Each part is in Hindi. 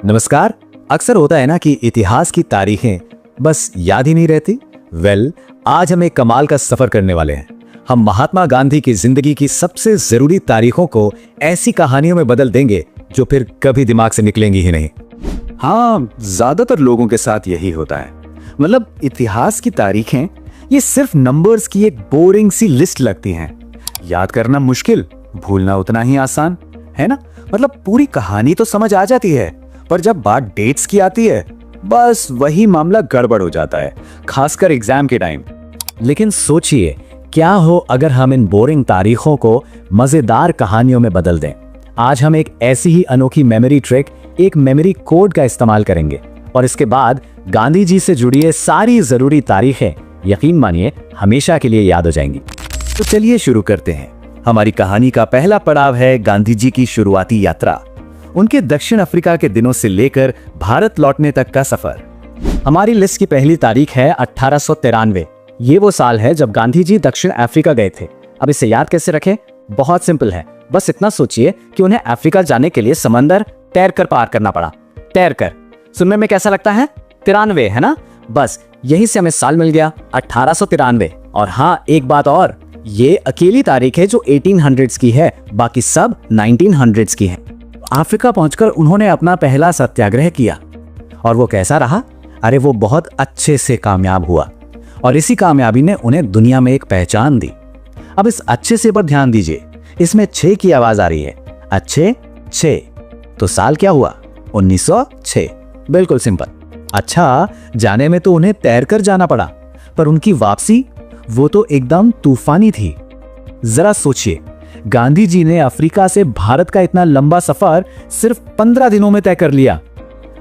नमस्कार। अक्सर होता है ना कि इतिहास की तारीखें बस याद ही नहीं रहती। आज हम एक कमाल का सफर करने वाले हैं। हम महात्मा गांधी की जिंदगी की सबसे जरूरी तारीखों को ऐसी कहानियों में बदल देंगे जो फिर कभी दिमाग से निकलेंगी ही नहीं। हाँ, ज्यादातर लोगों के साथ यही होता है। मतलब इतिहास की तारीखें ये सिर्फ नंबर्स की एक बोरिंग सी लिस्ट लगती हैं। याद करना मुश्किल, भूलना उतना ही आसान, है ना। मतलब पूरी कहानी तो समझ आ जाती है, पर जब बात डेट्स की आती है बस वही मामला गड़बड़ हो जाता है, खासकर एग्जाम के टाइम। लेकिन सोचिए, क्या हो अगर हम इन बोरिंग तारीखों को मजेदार कहानियों में बदल दें। आज हम एक ऐसी ही अनोखी मेमोरी ट्रिक, एक मेमोरी कोड का इस्तेमाल करेंगे और इसके बाद गांधी जी से जुड़ी सारी जरूरी तारीखें यकीन मानिए हमेशा के लिए याद हो जाएंगी। तो चलिए शुरू करते हैं। हमारी कहानी का पहला पड़ाव है गांधी जी की शुरुआती यात्रा, उनके दक्षिण अफ्रीका के दिनों से लेकर भारत लौटने तक का सफर। हमारी लिस्ट की पहली तारीख है 1893। ये वो साल है जब गांधी जी दक्षिण अफ्रीका गए थे। अब इसे याद कैसे रखें? बहुत सिंपल है। बस इतना सोचिए कि उन्हें अफ्रीका जाने के लिए समंदर तैरकर पार करना पड़ा। तैरकर सुनने में कैसा लगता है? 93 है ना। बस यहीं से हमें साल मिल गया 1893। और हाँ, एक बात और, ये अकेली तारीख है जो 1800s की है, बाकी सब 1900s की है। अफ्रीका पहुंचकर उन्होंने अपना पहला सत्याग्रह किया और वो कैसा रहा? अरे वो बहुत अच्छे से कामयाब हुआ और इसी कामयाबी ने उन्हें दुनिया में एक पहचान दी। अब इस अच्छे से पर ध्यान दीजिए, इसमें 6 की आवाज आ रही है। अच्छे 6। तो साल क्या हुआ? 1906। बिल्कुल सिंपल। अच्छा, जाने में तो उन्हें तैरकर जाना पड़ा, पर उनकी वापसी वो तो एकदम तूफानी थी। जरा सोचिए, गांधी जी ने अफ्रीका से भारत का इतना लंबा सफर सिर्फ 15 दिनों में तय कर लिया।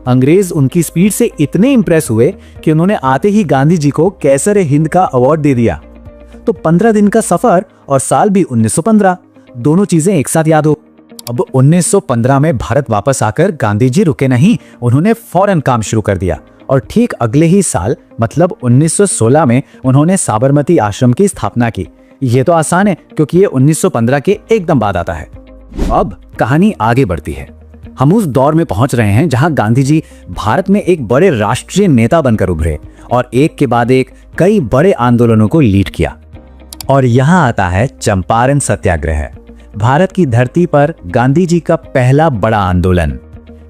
अंग्रेज उनकी स्पीड से इतने इंप्रेस हुए कि उन्होंने आते ही गांधी जी को कैसर-ए-हिंद का अवार्ड दे दिया। तो 15 दिन का सफर और साल भी 1915, दोनों चीजें एक साथ याद हो। अब 1915 में भारत वापस आकर गांधी जी रुके नहीं, उन्होंने फौरन काम शुरू कर दिया और ठीक अगले ही साल मतलब 1916 में उन्होंने साबरमती आश्रम की स्थापना की। ये तो आसान है क्योंकि ये 1915 के एकदम बाद आता है। अब कहानी आगे बढ़ती है। हम उस दौर में पहुंच रहे हैं जहां गांधी जी भारत में एक बड़े राष्ट्रीय नेता बनकर उभरे और एक के बाद एक कई बड़े आंदोलनों को लीड किया। और यहां आता है चंपारण सत्याग्रह, भारत की धरती पर गांधी जी का पहला बड़ा आंदोलन।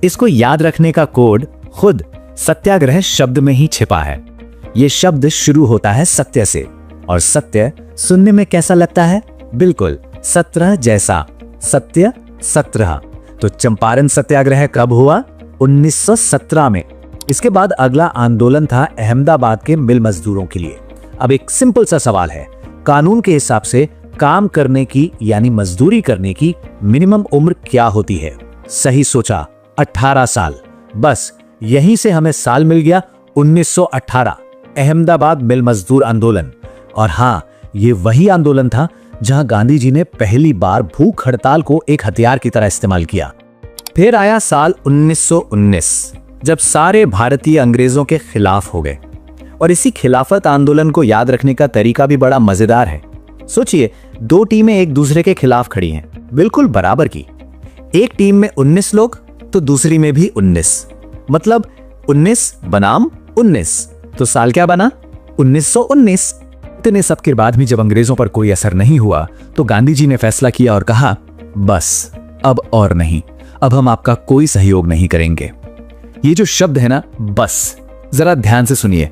इसको याद रखने का कोड खुद सत्याग्रह शब्द में ही छिपा है। ये शब्द शुरू होता है सत्य से, और सत्य सुनने में कैसा लगता है? बिल्कुल 17 जैसा। सत्य 17। तो चंपारण सत्याग्रह कब हुआ? 1917 में। इसके बाद अगला आंदोलन था अहमदाबाद के मिल मजदूरों के लिए। अब एक सिंपल सा सवाल है, कानून के हिसाब से काम करने की यानी मजदूरी करने की मिनिमम उम्र क्या होती है? सही सोचा, 18 साल। बस यहीं से हमें साल मिल गया 1918, अहमदाबाद मिल मजदूर आंदोलन। और हाँ, ये वही आंदोलन था जहां गांधी जी ने पहली बार भूख हड़ताल को एक हथियार की तरह इस्तेमाल किया। फिर आया साल 1919, जब सारे भारतीय अंग्रेजों के खिलाफ हो गए। और इसी खिलाफत आंदोलन को याद रखने का तरीका भी बड़ा मजेदार है। सोचिए, 2 टीमें एक दूसरे के खिलाफ खड़ी हैं, बिल्कुल बराबर की। एक टीम में 19 लोग तो दूसरी में भी 19, मतलब 19 बनाम 19। तो साल क्या बना? 1919। इतने सब के बाद भी जब अंग्रेजों पर कोई असर नहीं हुआ तो गांधी जी ने फैसला किया और कहा, बस अब और नहीं, अब हम आपका कोई सहयोग नहीं करेंगे। ये जो शब्द है ना, बस, जरा ध्यान से सुनिए।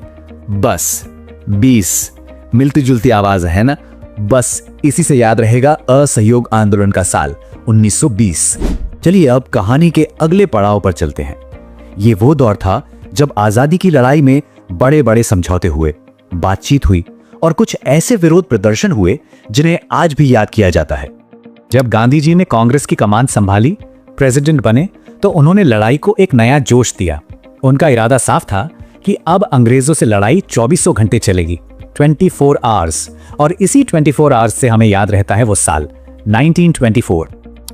बस 20 मिलती जुलती आवाज है ना। बस इसी से याद रहेगा असहयोग आंदोलन का साल 1920। चलिए अब कहानी के अगले पड़ाव पर चलते हैं। ये वो दौर था जब आजादी की लड़ाई में बड़े बड़े समझौते हुए, बातचीत हुई और कुछ ऐसे विरोध प्रदर्शन हुए जिन्हें आज भी याद किया जाता है। जब गांधी जी ने कांग्रेस की कमान संभाली, प्रेसिडेंट बने, तो उन्होंने लड़ाई को एक नया जोश दिया। उनका इरादा साफ था कि अब अंग्रेजों से लड़ाई 24 घंटे चलेगी, 24 आवर्स। और इसी 24 आवर्स से हमें याद रहता है वो साल 1924।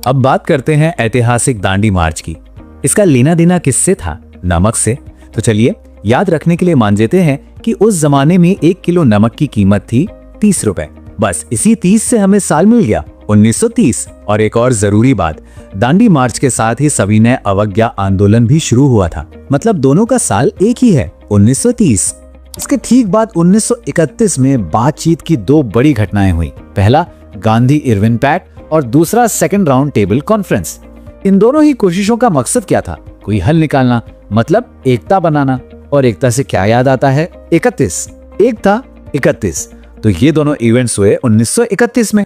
अब बात करते हैं ऐतिहासिक दांडी मार्च की। इसका लेना देना किससे था? नमक से। तो चलिए याद रखने के लिए मान लेते हैं कि उस जमाने में 1 किलो नमक की कीमत थी 30 रुपए। बस इसी 30 से हमें साल मिल गया 1930। और एक और जरूरी बात, दांडी मार्च के साथ ही सविनय अवज्ञा आंदोलन भी शुरू हुआ था। मतलब दोनों का साल एक ही है, 1930। इसके ठीक बाद 1931 में बातचीत की दो बड़ी घटनाएं हुई। पहला गांधी इरविन पैक्ट और दूसरा सेकंड राउंड टेबल कॉन्फ्रेंस। इन दोनों ही कोशिशों का मकसद क्या था? कोई हल निकालना, मतलब एकता बनाना। और एकता से क्या याद आता है? 31, एक था 31। तो ये दोनों इवेंट्स हुए 1931 में।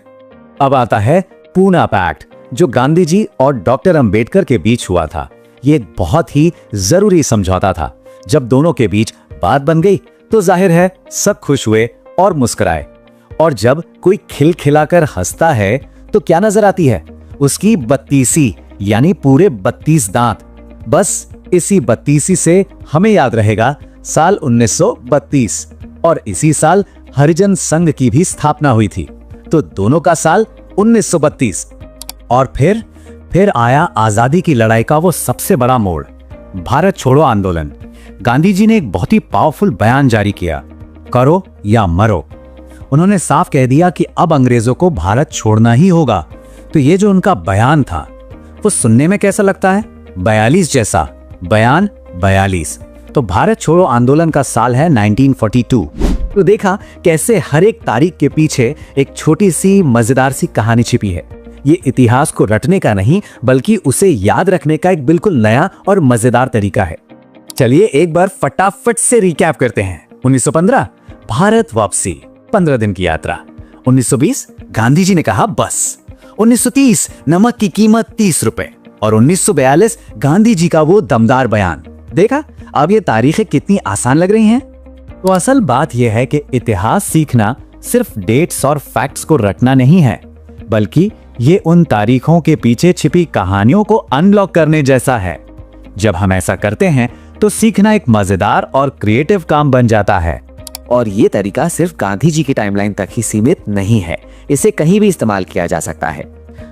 अब आता है पूना पैक्ट, जो गांधी जी और डॉक्टर अंबेडकर के बीच हुआ था। ये एक बहुत ही जरूरी समझौता था। जब दोनों के बीच बात बन गई तो जाहिर है सब खुश हुए और मुस्कुराए। और जब कोई खिलखिलाकर हंसता है तो क्या नजर आती है? उसकी बत्तीसी, यानी पूरे 32 दांत। बस इसी 32 से हमें याद रहेगा साल 1932। और इसी साल हरिजन संघ की भी स्थापना हुई थी। तो दोनों का साल 1932। और फिर आया आजादी की लड़ाई का वो सबसे बड़ा मोड़, भारत छोड़ो आंदोलन। गांधी जी ने एक बहुत ही पावरफुल बयान जारी किया, करो या मरो। उन्होंने साफ कह दिया कि अब अंग्रेजों को भारत छोड़ना ही होगा। तो ये जो उनका बयान था वो सुनने में कैसा लगता है? 42 जैसा। बयान 42। तो भारत छोड़ो आंदोलन का साल है 1942। तो देखा कैसे हर एक तारीख के पीछे एक छोटी सी मजेदार सी कहानी छिपी है। ये इतिहास को रटने का नहीं, बल्कि उसे याद रखने का एक बिल्कुल नया और मजेदार तरीका है। चलिए एक बार फटाफट से रिकैप करते हैं। 1915 भारत वापसी, 15 दिन की यात्रा। 1920 गांधी जी ने कहा बस। 1930 नमक की कीमत 30 रुपए। और 1942 गांधी जी का वो दमदार बयान। देखा अब ये तारीखें कितनी आसान लग रही हैं? तो असल बात यह है कि इतिहास सीखना सिर्फ डेट्स और फैक्ट्स को रटना नहीं है, बल्कि ये उन तारीखों के पीछे छिपी कहानियों को अनलॉक करने जैसा है। जब हम ऐसा करते हैं तो सीखना एक मजेदार और क्रिएटिव काम बन जाता है। और ये तरीका सिर्फ गांधी जी की टाइमलाइन तक ही सीमित नहीं है, इसे कहीं भी इस्तेमाल किया जा सकता है।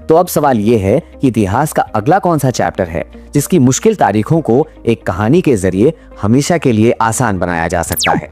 तो अब सवाल ये है कि इतिहास का अगला कौन सा चैप्टर है जिसकी मुश्किल तारीखों को एक कहानी के जरिए हमेशा के लिए आसान बनाया जा सकता है।